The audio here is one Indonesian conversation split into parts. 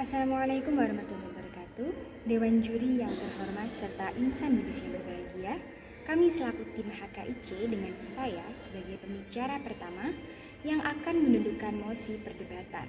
Assalamualaikum warahmatullahi wabarakatuh. Dewan juri yang terhormat serta insan budis yang berbahagia, kami selaku tim HKIC dengan saya sebagai pembicara pertama yang akan mendudukan mosi perdebatan.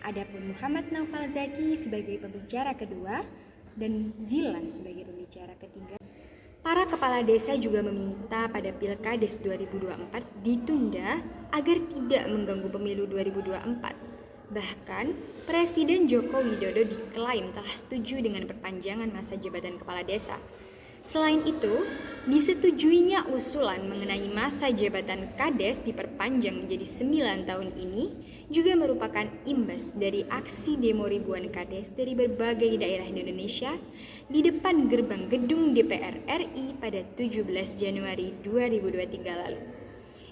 Adapun Muhammad Naufal Zaki sebagai pembicara kedua dan Zilan sebagai pembicara ketiga. Para kepala desa juga meminta pada Pilkades 2024 ditunda agar tidak mengganggu pemilu 2024. Bahkan, Presiden Joko Widodo diklaim telah setuju dengan perpanjangan masa jabatan kepala desa. Selain itu, disetujuinya usulan mengenai masa jabatan Kades diperpanjang menjadi 9 tahun ini juga merupakan imbas dari aksi demo ribuan Kades dari berbagai daerah di Indonesia di depan gerbang gedung DPR RI pada 17 Januari 2023 lalu.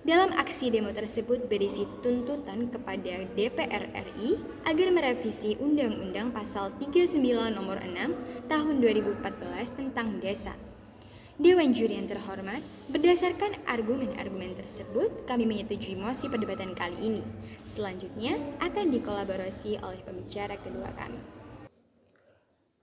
Dalam aksi demo tersebut berisi tuntutan kepada DPR RI agar merevisi Undang-Undang Pasal 39 Nomor 6 Tahun 2014 tentang desa. Dewan juri yang terhormat, berdasarkan argumen-argumen tersebut, kami menyetujui mosi perdebatan kali ini. Selanjutnya akan dikolaborasi oleh pembicara kedua kami.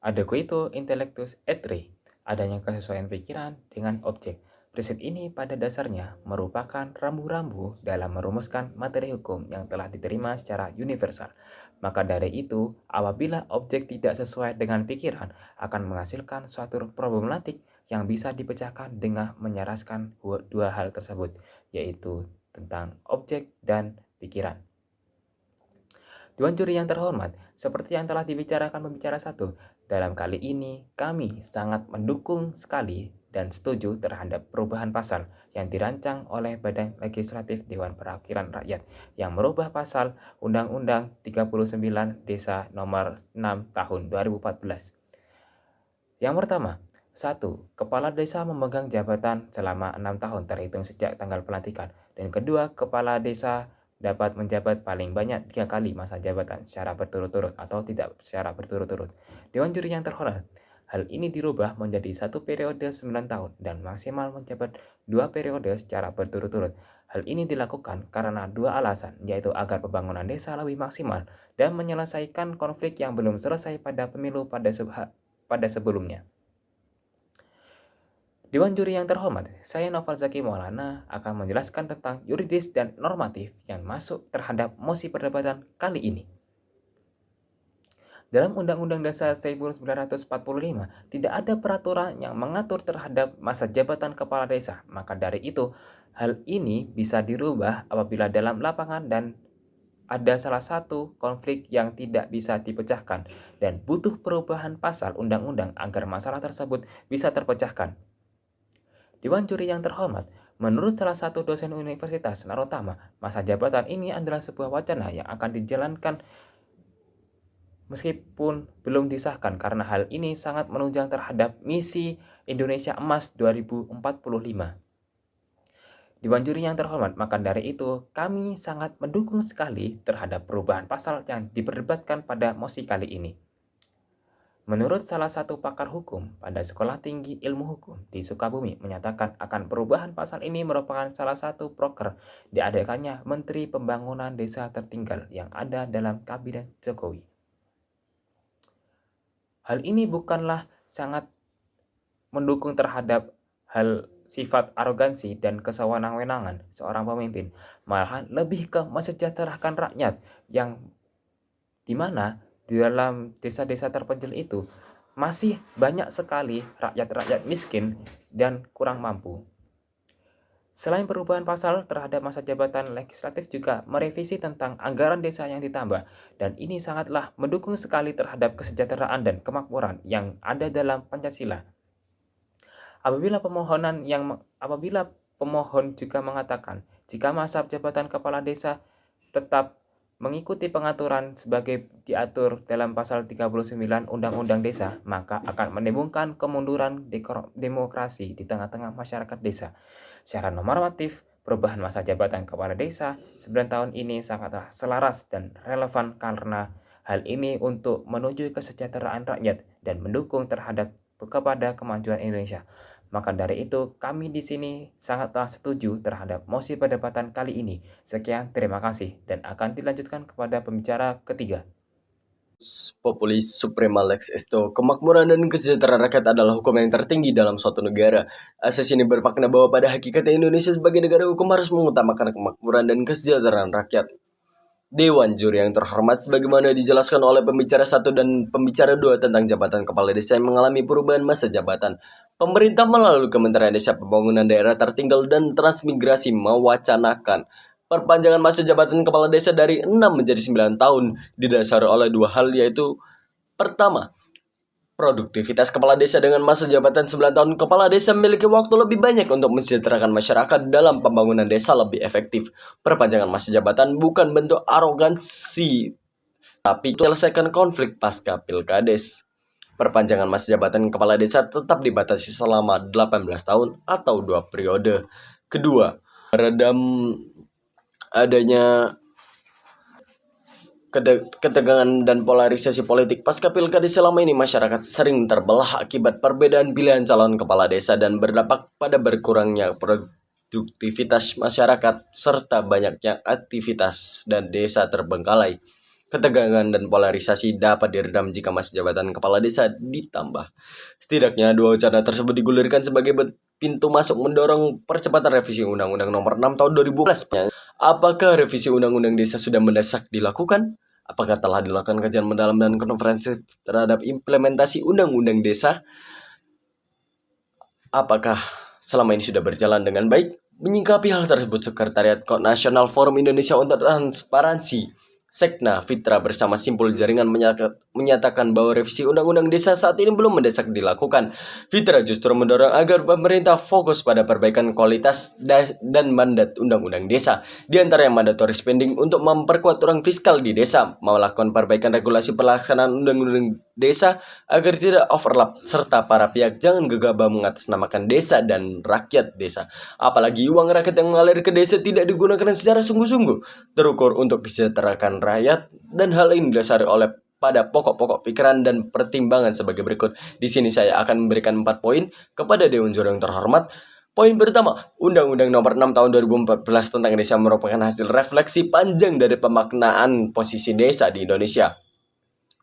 Ada coito intellectus et re, adanya kesesuaian pikiran dengan objek. Prinsip ini pada dasarnya merupakan rambu-rambu dalam merumuskan materi hukum yang telah diterima secara universal. Maka dari itu, apabila objek tidak sesuai dengan pikiran, akan menghasilkan suatu problematik yang bisa dipecahkan dengan menyelaraskan dua hal tersebut, yaitu tentang objek dan pikiran. Dewan juri yang terhormat, seperti yang telah dibicarakan pembicara satu, dalam kali ini kami sangat mendukung sekali dan setuju terhadap perubahan pasal yang dirancang oleh Badan Legislatif Dewan Perwakilan Rakyat yang merubah pasal Undang-Undang 39 Desa Nomor 6 Tahun 2014. Yang pertama, 1. Kepala desa memegang jabatan selama 6 tahun terhitung sejak tanggal pelantikan. Dan kedua, kepala desa dapat menjabat paling banyak 3 kali masa jabatan secara berturut-turut atau tidak secara berturut-turut. Dewan juri yang terhormat, hal ini dirubah menjadi 1 periode 9 tahun dan maksimal menjabat 2 periode secara berturut-turut. Hal ini dilakukan karena 2 alasan, yaitu agar pembangunan desa lebih maksimal dan menyelesaikan konflik yang belum selesai pada pemilu pada sebelumnya. Dewan juri yang terhormat, saya Noval Zaki Maulana akan menjelaskan tentang yuridis dan normatif yang masuk terhadap mosi perdebatan kali ini. Dalam Undang-Undang Dasar 1945, tidak ada peraturan yang mengatur terhadap masa jabatan kepala desa. Maka dari itu, hal ini bisa dirubah apabila dalam lapangan dan ada salah satu konflik yang tidak bisa dipecahkan dan butuh perubahan pasal undang-undang agar masalah tersebut bisa terpecahkan. Dewan juri yang terhormat, menurut salah satu dosen Universitas Narotama, masa jabatan ini adalah sebuah wacana yang akan dijalankan meskipun belum disahkan karena hal ini sangat menunjang terhadap misi Indonesia Emas 2045. Dewan juri yang terhormat, maka dari itu kami sangat mendukung sekali terhadap perubahan pasal yang diperdebatkan pada mosi kali ini. Menurut salah satu pakar hukum pada Sekolah Tinggi Ilmu Hukum di Sukabumi menyatakan akan perubahan pasal ini merupakan salah satu proker diadakannya Menteri Pembangunan Desa Tertinggal yang ada dalam Kabinet Jokowi. Hal ini bukanlah sangat mendukung terhadap hal sifat arogansi dan kesewenang-wenangan seorang pemimpin, malahan lebih ke mensejahterakan rakyat yang dimana di dalam desa-desa terpencil itu masih banyak sekali rakyat-rakyat miskin dan kurang mampu. Selain perubahan pasal terhadap masa jabatan legislatif juga merevisi tentang anggaran desa yang ditambah dan ini sangatlah mendukung sekali terhadap kesejahteraan dan kemakmuran yang ada dalam Pancasila. Apabila pemohon juga mengatakan jika masa jabatan kepala desa tetap mengikuti pengaturan sebagai diatur dalam pasal 39 Undang-Undang Desa, maka akan menimbulkan kemunduran demokrasi di tengah-tengah masyarakat desa. Secara normatif, perubahan masa jabatan kepala desa 9 tahun ini sangatlah selaras dan relevan karena hal ini untuk menuju kesejahteraan rakyat dan mendukung kepada kemajuan Indonesia. Maka dari itu, kami di sini sangatlah setuju terhadap mosi perdebatan kali ini. Sekian, terima kasih, dan akan dilanjutkan kepada pembicara ketiga. Populis suprema lex esto, kemakmuran dan kesejahteraan rakyat adalah hukum yang tertinggi dalam suatu negara. Asas ini bermakna bahwa pada hakikatnya Indonesia sebagai negara hukum harus mengutamakan kemakmuran dan kesejahteraan rakyat. Dewan Juri yang terhormat, sebagaimana dijelaskan oleh pembicara 1 dan pembicara 2 tentang jabatan kepala desa yang mengalami perubahan masa jabatan, pemerintah melalui Kementerian Desa Pembangunan Daerah Tertinggal dan Transmigrasi mewacanakan perpanjangan masa jabatan kepala desa dari 6 menjadi 9 tahun didasari oleh dua hal, yaitu pertama, produktivitas kepala desa dengan masa jabatan 9 tahun, kepala desa memiliki waktu lebih banyak untuk mensejahterakan masyarakat dalam pembangunan desa lebih efektif. Perpanjangan masa jabatan bukan bentuk arogansi, tapi menyelesaikan konflik pasca pilkades. Perpanjangan masa jabatan kepala desa tetap dibatasi selama 18 tahun atau 2 periode. Kedua, meredam adanya ketegangan dan polarisasi politik pasca pilkada. Selama ini masyarakat sering terbelah akibat perbedaan pilihan calon kepala desa dan berdampak pada berkurangnya produktivitas masyarakat serta banyaknya aktivitas dan desa terbengkalai. Ketegangan dan polarisasi dapat diredam jika masa jabatan kepala desa ditambah. Setidaknya dua wacana tersebut digulirkan sebagai pintu masuk mendorong percepatan revisi Undang-Undang Nomor 6 Tahun 2011. Apakah revisi Undang-Undang Desa sudah mendesak dilakukan? Apakah telah dilakukan kajian mendalam dan konferensi terhadap implementasi Undang-Undang Desa? Apakah selama ini sudah berjalan dengan baik? Menyikapi hal tersebut, Sekretariat Nasional Forum Indonesia untuk Transparansi Sekna Fitra bersama Simpul Jaringan menyatakan bahwa revisi Undang-Undang Desa saat ini belum mendesak dilakukan. Fitra justru mendorong agar pemerintah fokus pada perbaikan kualitas dan mandat Undang-Undang Desa. Di antara yang mandatory spending untuk memperkuat ruang fiskal di desa, melakukan perbaikan regulasi pelaksanaan Undang-Undang Desa agar tidak overlap, serta para pihak jangan gegabah mengatasnamakan desa dan rakyat desa. Apalagi uang rakyat yang mengalir ke desa tidak digunakan secara sungguh-sungguh, terukur untuk kesejahteraan rakyat, dan hal ini didasari oleh pada pokok-pokok pikiran dan pertimbangan sebagai berikut. Di sini saya akan memberikan 4 poin kepada Dewan Juri yang terhormat. Poin pertama, Undang-Undang Nomor 6 Tahun 2014 tentang desa merupakan hasil refleksi panjang dari pemaknaan posisi desa di Indonesia.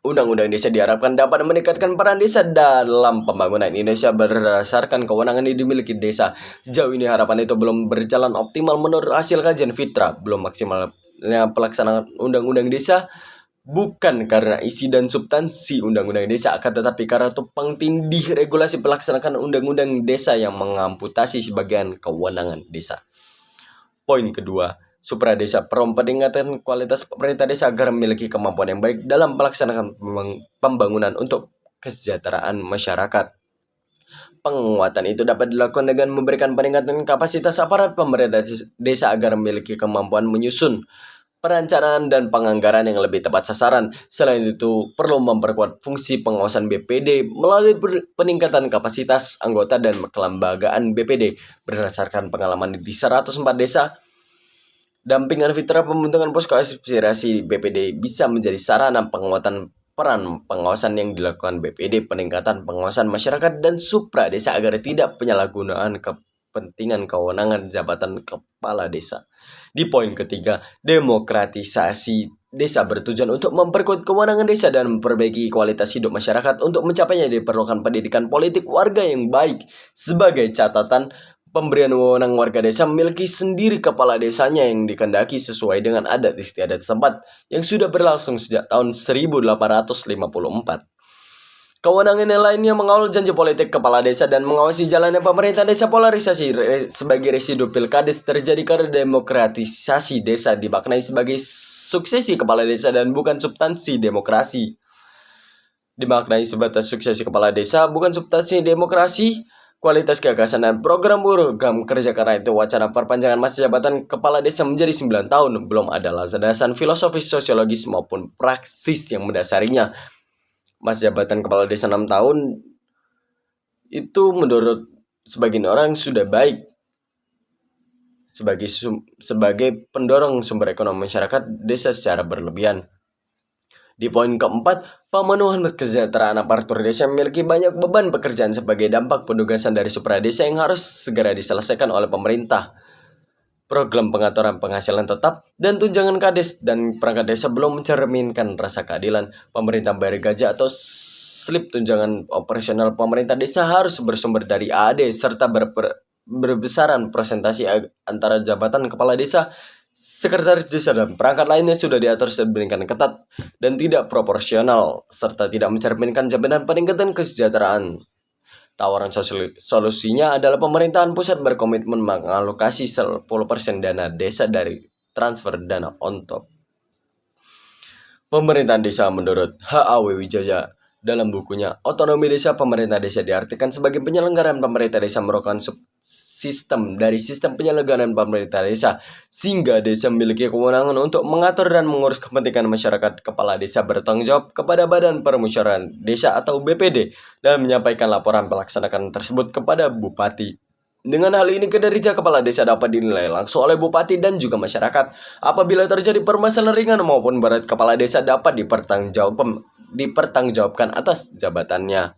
Undang-Undang Desa diharapkan dapat meningkatkan peran desa dalam pembangunan Indonesia berdasarkan kewenangan yang dimiliki desa. Sejauh ini harapan itu belum berjalan optimal menurut hasil kajian Fitra. Belum maksimalnya pelaksanaan Undang-Undang Desa bukan karena isi dan substansi Undang-Undang Desa, akan tetapi karena tumpang tindih regulasi pelaksanaan Undang-Undang Desa yang mengamputasi sebagian kewenangan desa. Poin kedua, Supradesa, peningkatan kualitas pemerintah desa agar memiliki kemampuan yang baik dalam pelaksanaan pembangunan untuk kesejahteraan masyarakat. Penguatan itu dapat dilakukan dengan memberikan peningkatan kapasitas aparat pemerintah desa agar memiliki kemampuan menyusun perencanaan dan penganggaran yang lebih tepat sasaran. Selain itu, perlu memperkuat fungsi pengawasan BPD melalui peningkatan kapasitas anggota dan kelembagaan BPD. Berdasarkan pengalaman di 104 desa, dampingan Fitra pembentukan posko aspirasi BPD bisa menjadi sarana penguatan peran pengawasan yang dilakukan BPD, peningkatan pengawasan masyarakat dan supra desa agar tidak penyalahgunaan kepentingan kewenangan jabatan kepala desa. Di poin ketiga, demokratisasi desa bertujuan untuk memperkuat kewenangan desa dan memperbaiki kualitas hidup masyarakat. Untuk mencapainya diperlukan pendidikan politik warga yang baik. Sebagai catatan, pemberian wewenang warga desa memiliki sendiri kepala desanya yang dikehendaki sesuai dengan adat istiadat setempat yang sudah berlangsung sejak tahun 1854. Kewenangan yang lainnya mengawal janji politik kepala desa dan mengawasi jalannya pemerintah desa. Polarisasi sebagai residu pilkades terjadi karena demokratisasi desa dimaknai sebagai suksesi kepala desa dan bukan substansi demokrasi. Dimaknai sebatas suksesi kepala desa bukan substansi demokrasi, kualitas gagasan dan program kerja. Karena itu wacana perpanjangan masa jabatan kepala desa menjadi 9 tahun belum ada landasan filosofis, sosiologis maupun praksis yang mendasarinya. Masa jabatan kepala desa 6 tahun itu menurut sebagian orang sudah baik sebagai pendorong sumber ekonomi masyarakat desa secara berlebihan. Di poin keempat, pemenuhan kesejahteraan aparatur desa memiliki banyak beban pekerjaan sebagai dampak penugasan dari supradesa yang harus segera diselesaikan oleh pemerintah. program pengaturan penghasilan tetap, dan tunjangan kades dan perangkat desa belum mencerminkan rasa keadilan. Pemerintah bayar gaji atau slip tunjangan operasional pemerintah desa harus bersumber dari AAD serta berbesaran presentasi antara jabatan kepala desa, sekretaris desa, dan perangkat lainnya sudah diatur sedemikian ketat dan tidak proporsional, serta tidak mencerminkan jaminan peningkatan kesejahteraan. Tawaran solusinya adalah pemerintahan pusat berkomitmen mengalokasi 10% dana desa dari transfer dana on top. Pemerintahan desa menurut H.A.W. Wijaya dalam bukunya Otonomi Desa, pemerintah desa diartikan sebagai penyelenggaraan pemerintah desa merupakan sistem dari sistem penyelenggaraan pemerintah desa, sehingga desa memiliki kewenangan untuk mengatur dan mengurus kepentingan masyarakat. Kepala desa bertanggung jawab kepada Badan Permusyawaratan Desa atau BPD dan menyampaikan laporan pelaksanaan tersebut kepada Bupati. Dengan hal ini, kinerja kepala desa dapat dinilai langsung oleh bupati dan juga masyarakat. Apabila terjadi permasalahan ringan maupun berat, kepala desa dapat dipertanggungjawabkan atas jabatannya.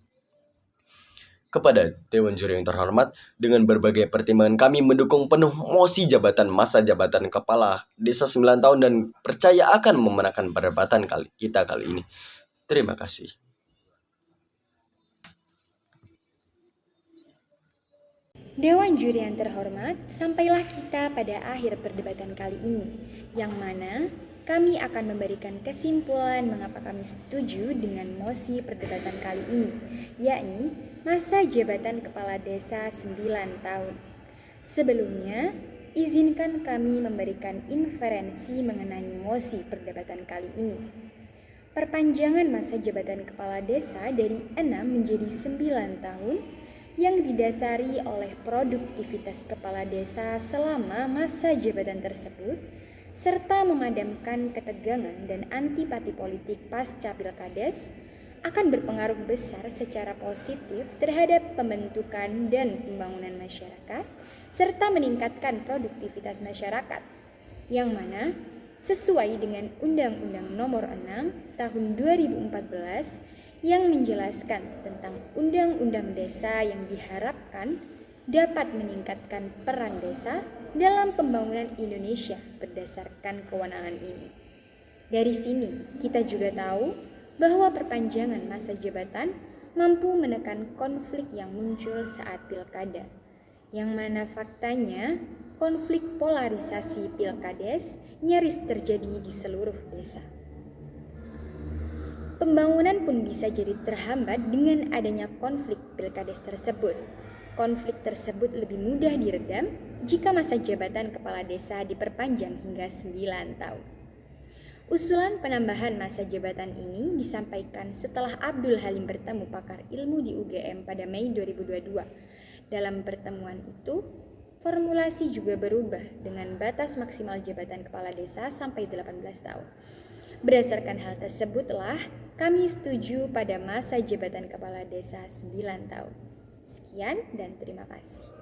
Kepada Dewan Juri yang terhormat, dengan berbagai pertimbangan kami mendukung penuh mosi jabatan masa jabatan kepala desa 9 tahun dan percaya akan memenangkan perdebatan kita kali ini. Terima kasih. Dewan Juri yang terhormat, sampailah kita pada akhir perdebatan kali ini, yang mana kami akan memberikan kesimpulan mengapa kami setuju dengan mosi perdebatan kali ini, yakni masa jabatan kepala desa 9 tahun. Sebelumnya, izinkan kami memberikan inferensi mengenai mosi perdebatan kali ini. Perpanjangan masa jabatan kepala desa dari 6 menjadi 9 tahun yang didasari oleh produktivitas kepala desa selama masa jabatan tersebut, serta memadamkan ketegangan dan antipati politik pasca pilkades, akan berpengaruh besar secara positif terhadap pembentukan dan pembangunan masyarakat, serta meningkatkan produktivitas masyarakat, yang mana sesuai dengan Undang-Undang Nomor 6 Tahun 2014 yang menjelaskan tentang undang-undang desa yang diharapkan dapat meningkatkan peran desa dalam pembangunan Indonesia berdasarkan kewenangan ini. Dari sini kita juga tahu bahwa perpanjangan masa jabatan mampu menekan konflik yang muncul saat pilkada, yang mana faktanya konflik polarisasi pilkades nyaris terjadi di seluruh desa. Pembangunan pun bisa jadi terhambat dengan adanya konflik pilkades tersebut. Konflik tersebut lebih mudah diredam jika masa jabatan kepala desa diperpanjang hingga 9 tahun. Usulan penambahan masa jabatan ini disampaikan setelah Abdul Halim bertemu pakar ilmu di UGM pada Mei 2022. Dalam pertemuan itu, formulasi juga berubah dengan batas maksimal jabatan kepala desa sampai 18 tahun. Berdasarkan hal tersebutlah kami setuju pada masa jabatan kepala desa 9 tahun. Sekian dan terima kasih.